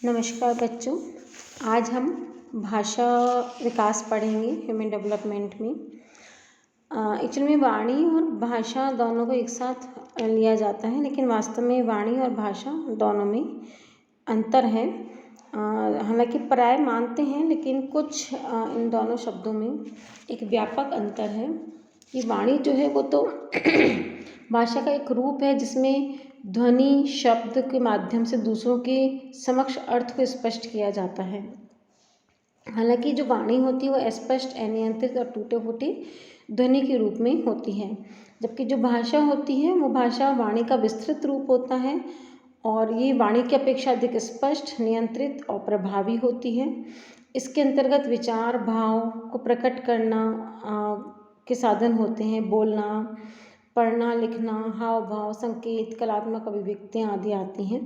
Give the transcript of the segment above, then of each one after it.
नमस्कार बच्चों। आज हम भाषा विकास पढ़ेंगे ह्यूमन डेवलपमेंट में। एक्चुअली में वाणी और भाषा दोनों को एक साथ लिया जाता है, लेकिन वास्तव में वाणी और भाषा दोनों में अंतर है। हालांकि प्राय मानते हैं, लेकिन कुछ इन दोनों शब्दों में एक व्यापक अंतर है। ये वाणी जो है वो तो भाषा का एक रूप है जिसमें ध्वनि शब्द के माध्यम से दूसरों के समक्ष अर्थ को स्पष्ट किया जाता है। हालांकि जो वाणी होती है वो अस्पष्ट, अनियंत्रित और टूटे फूटे ध्वनि के रूप में होती है, जबकि जो भाषा होती है वो भाषा वाणी का विस्तृत रूप होता है और ये वाणी की अपेक्षा अधिक स्पष्ट, नियंत्रित और प्रभावी होती है। इसके अंतर्गत विचार भाव को प्रकट करना के साधन होते हैं। बोलना, पढ़ना, लिखना, हाव भाव, संकेत, कलात्मक अभिव्यक्तियाँ आदि आती हैं।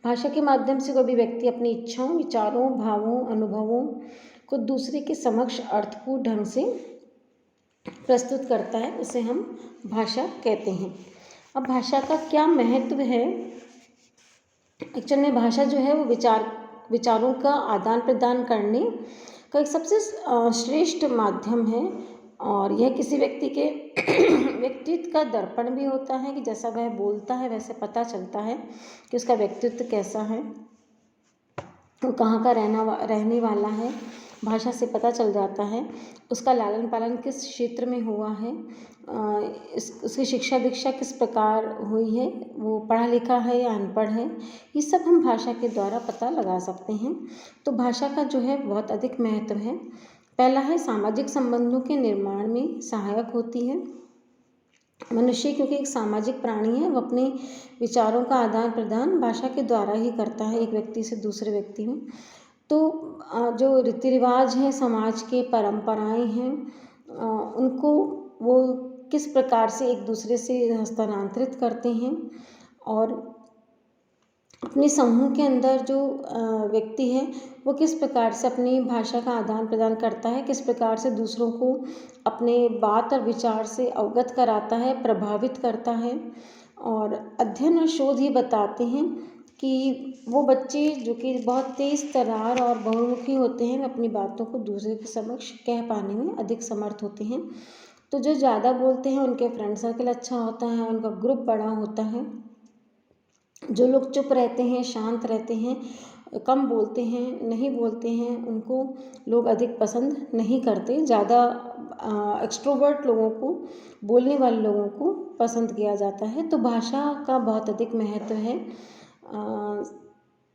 भाषा के माध्यम से कोई भी व्यक्ति अपनी इच्छाओं, विचारों, भावों, अनुभवों को दूसरे के समक्ष अर्थपूर्ण ढंग से प्रस्तुत करता है, उसे हम भाषा कहते हैं। अब भाषा का क्या महत्व है? एक्चुअल में भाषा जो है वो विचारों का आदान प्रदान करने का एक सबसे श्रेष्ठ माध्यम है और यह किसी व्यक्ति के व्यक्तित्व का दर्पण भी होता है कि जैसा वह बोलता है वैसे पता चलता है कि उसका व्यक्तित्व कैसा है, वो कहाँ का रहने वाला है। भाषा से पता चल जाता है उसका लालन पालन किस क्षेत्र में हुआ है, उसकी शिक्षा दीक्षा किस प्रकार हुई है, वो पढ़ा लिखा है या अनपढ़ है। ये सब हम भाषा के द्वारा पता लगा सकते हैं। तो भाषा का जो है बहुत अधिक महत्व है। पहला है सामाजिक संबंधों के निर्माण में सहायक होती है। मनुष्य क्योंकि एक सामाजिक प्राणी है, वो अपने विचारों का आदान प्रदान भाषा के द्वारा ही करता है, एक व्यक्ति से दूसरे व्यक्ति में। तो जो रीति रिवाज हैं, समाज के परंपराएं हैं, उनको वो किस प्रकार से एक दूसरे से हस्तांतरित करते हैं और अपने समूह के अंदर जो व्यक्ति है वो किस प्रकार से अपनी भाषा का आदान प्रदान करता है, किस प्रकार से दूसरों को अपने बात और विचार से अवगत कराता है, प्रभावित करता है। और अध्ययन और शोध ये बताते हैं कि वो बच्चे जो कि बहुत तेज़ तर्रार और बहुमुखी होते हैं, अपनी बातों को दूसरे के समक्ष कह पाने में अधिक समर्थ होते हैं। तो जो ज़्यादा बोलते हैं उनके फ्रेंड सर्कल अच्छा होता है, उनका ग्रुप बड़ा होता है। जो लोग चुप रहते हैं, शांत रहते हैं, कम बोलते हैं, नहीं बोलते हैं, उनको लोग अधिक पसंद नहीं करते। ज़्यादा एक्सट्रोवर्ट लोगों को, बोलने वाले लोगों को पसंद किया जाता है। तो भाषा का बहुत अधिक महत्व है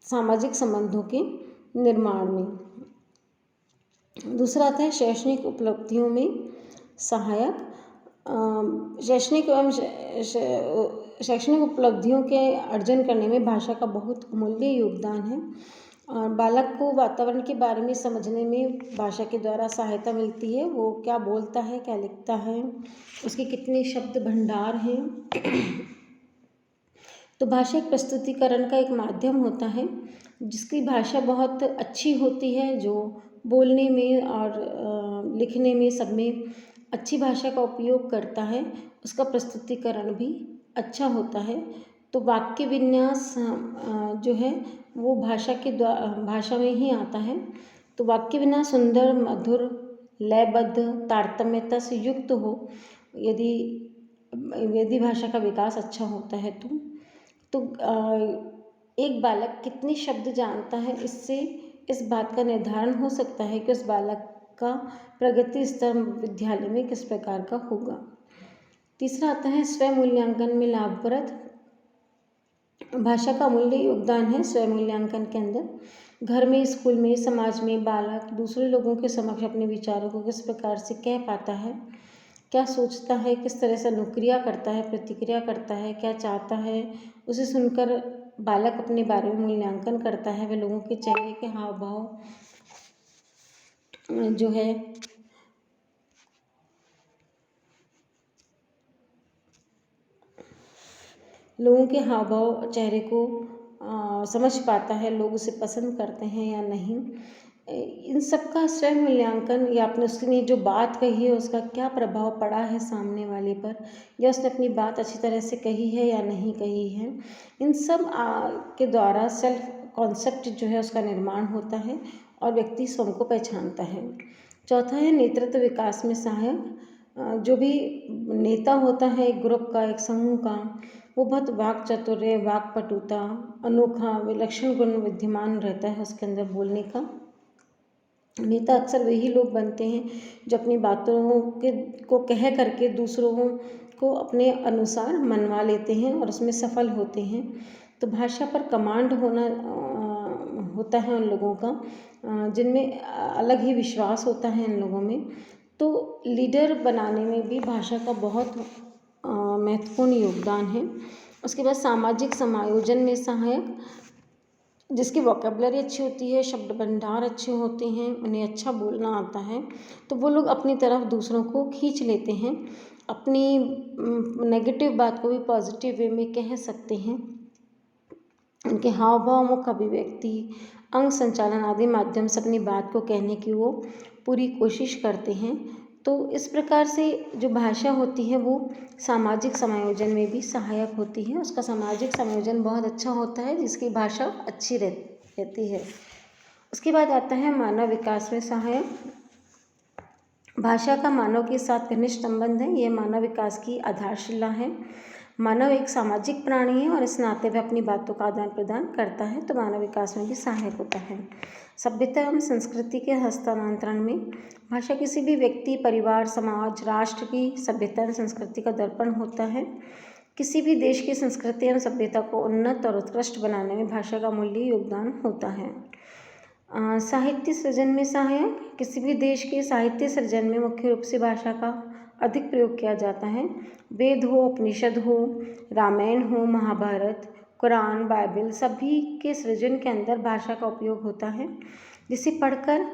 सामाजिक संबंधों के निर्माण में। दूसरा आता है शैक्षणिक उपलब्धियों में सहायक। शैक्षणिक उपलब्धियों के अर्जन करने में भाषा का बहुत अमूल्य योगदान है। और बालक को वातावरण के बारे में समझने में भाषा के द्वारा सहायता मिलती है। वो क्या बोलता है, क्या लिखता है, उसके कितने शब्द भंडार हैं। तो भाषा एक प्रस्तुतिकरण का एक माध्यम होता है जिसकी भाषा बहुत अच्छी होती है, जो बोलने में और लिखने में सब में अच्छी भाषा का उपयोग करता है, उसका प्रस्तुतिकरण भी अच्छा होता है। तो वाक्य विन्यास जो है वो भाषा में ही आता है। तो वाक्य विन्यास सुंदर, मधुर, लयबद्ध, तारतम्यता से युक्त हो यदि भाषा का विकास अच्छा होता है तो एक बालक कितने शब्द जानता है, इससे इस बात का निर्धारण हो सकता है कि उस बालक का प्रगति स्तर विद्यालय में किस प्रकार का होगा। तीसरा आता है स्वयं मूल्यांकन में लाभप्रद। भाषा का मूल्य योगदान है स्वयं मूल्यांकन के अंदर। घर में, स्कूल में, समाज में बालक दूसरे लोगों के समक्ष अपने विचारों को किस प्रकार से कह पाता है, क्या सोचता है, किस तरह से अनुक्रिया करता है, प्रतिक्रिया करता है, क्या चाहता है, उसे सुनकर बालक अपने बारे में मूल्यांकन करता है। वह लोगों के चेहरे के हाव भाव जो है लोगों के हाव भाव, चेहरे को समझ पाता है, लोग उसे पसंद करते हैं या नहीं। इन सब का स्वयं मूल्यांकन या आपने उसने जो बात कही है उसका क्या प्रभाव पड़ा है सामने वाले पर, या उसने अपनी बात अच्छी तरह से कही है या नहीं कही है, इन सब के द्वारा सेल्फ कॉन्सेप्ट जो है उसका निर्माण होता है और व्यक्ति स्वयं को पहचानता है। चौथा है नेतृत्व विकास में सहायक। जो भी नेता होता है एक ग्रुप का, एक समूह का, वो बहुत वाक चातुर्य, वाक पटुता, अनोखा विलक्षण गुण विद्यमान रहता है उसके अंदर बोलने का। नेता अक्सर वही लोग बनते हैं जो अपनी बातों को कह करके दूसरों को अपने अनुसार मनवा लेते हैं और उसमें सफल होते हैं। तो भाषा पर कमांड होता है उन लोगों का जिनमें अलग ही विश्वास होता है इन लोगों में। तो लीडर बनाने में भी भाषा का बहुत महत्वपूर्ण योगदान है। उसके बाद सामाजिक समायोजन में सहायक। जिसकी वोकेबलरी अच्छी होती है, शब्द भंडार अच्छे होते हैं, उन्हें अच्छा बोलना आता है, तो वो लोग अपनी तरफ दूसरों को खींच लेते हैं। अपनी नेगेटिव बात को भी पॉजिटिव वे में कह सकते हैं। उनके हाव भाव, मुख अभिव्यक्ति, अंग संचालन आदि माध्यम से अपनी बात को कहने की वो पूरी कोशिश करते हैं। तो इस प्रकार से जो भाषा होती है वो सामाजिक समायोजन में भी सहायक होती है। उसका सामाजिक समायोजन बहुत अच्छा होता है जिसकी भाषा अच्छी रहती है। उसके बाद आता है मानव विकास में सहायक। भाषा का मानव के साथ घनिष्ठ संबंध है। यह मानव विकास की आधारशिला है। मानव एक सामाजिक प्राणी है और इस नाते वह अपनी बातों का आदान प्रदान करता है, तो मानव विकास में भी सहायक होता है। सभ्यता एवं संस्कृति के हस्तांतरण में भाषा किसी भी व्यक्ति, परिवार, समाज, राष्ट्र की सभ्यता एवं संस्कृति का दर्पण होता है। किसी भी देश की संस्कृति एवं सभ्यता को उन्नत और उत्कृष्ट बनाने में भाषा का मूल्य योगदान होता है। साहित्य सृजन में सहायक। किसी भी देश के साहित्य सृजन में मुख्य रूप से भाषा का अधिक प्रयोग किया जाता है। वेद हो, उपनिषद हो, रामायण हो, महाभारत, कुरान, बाइबल, सभी के सृजन के अंदर भाषा का उपयोग होता है, जिसे पढ़कर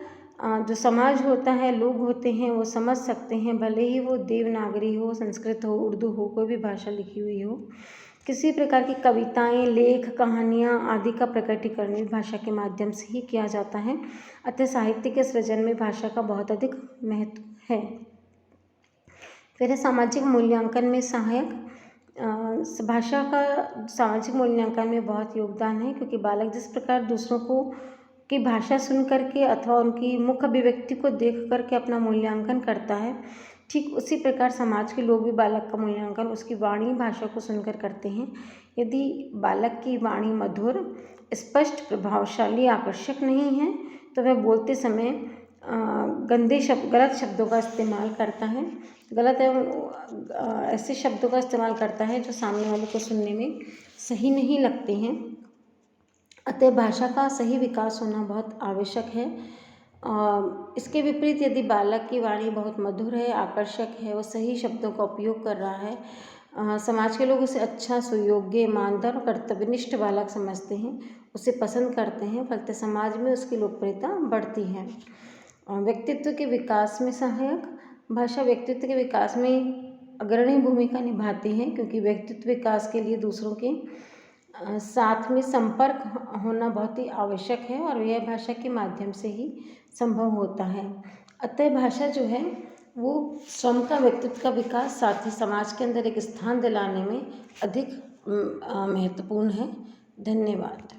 जो समाज होता है, लोग होते हैं, वो समझ सकते हैं, भले ही वो देवनागरी हो, संस्कृत हो, उर्दू हो, कोई भी भाषा लिखी हुई हो। किसी प्रकार की कविताएं, लेख, कहानियाँ आदि का प्रकटीकरण भाषा के माध्यम से ही किया जाता है। अतः साहित्य के सृजन में भाषा का बहुत अधिक महत्व है। फिर है सामाजिक मूल्यांकन में सहायक। भाषा का सामाजिक मूल्यांकन में बहुत योगदान है, क्योंकि बालक जिस प्रकार दूसरों की भाषा सुन करके अथवा उनकी मुख अभिव्यक्ति को देख करके अपना मूल्यांकन करता है, ठीक उसी प्रकार समाज के लोग भी बालक का मूल्यांकन उसकी वाणी, भाषा को सुनकर करते हैं। यदि बालक की वाणी मधुर, स्पष्ट, प्रभावशाली, आकर्षक नहीं है तो वह बोलते समय गलत शब्दों का इस्तेमाल करता है, गलत एवं ऐसे शब्दों का इस्तेमाल करता है जो सामने वाले को सुनने में सही नहीं लगते हैं। अतः भाषा का सही विकास होना बहुत आवश्यक है। इसके विपरीत यदि बालक की वाणी बहुत मधुर है, आकर्षक है, वो सही शब्दों का उपयोग कर रहा है, समाज के लोग उसे अच्छा, सुयोग्य, ईमानदार और कर्तव्यनिष्ठ बालक समझते हैं, उसे पसंद करते हैं, फलते समाज में उसकी लोकप्रियता बढ़ती है। व्यक्तित्व के विकास में सहायक। भाषा व्यक्तित्व के विकास में अग्रणी भूमिका निभाती है, क्योंकि व्यक्तित्व विकास के लिए दूसरों के साथ में संपर्क होना बहुत ही आवश्यक है और यह भाषा के माध्यम से ही संभव होता है। अतः भाषा जो है वो स्वयं का व्यक्तित्व का विकास, साथ ही समाज के अंदर एक स्थान दिलाने में अधिक महत्वपूर्ण है। धन्यवाद।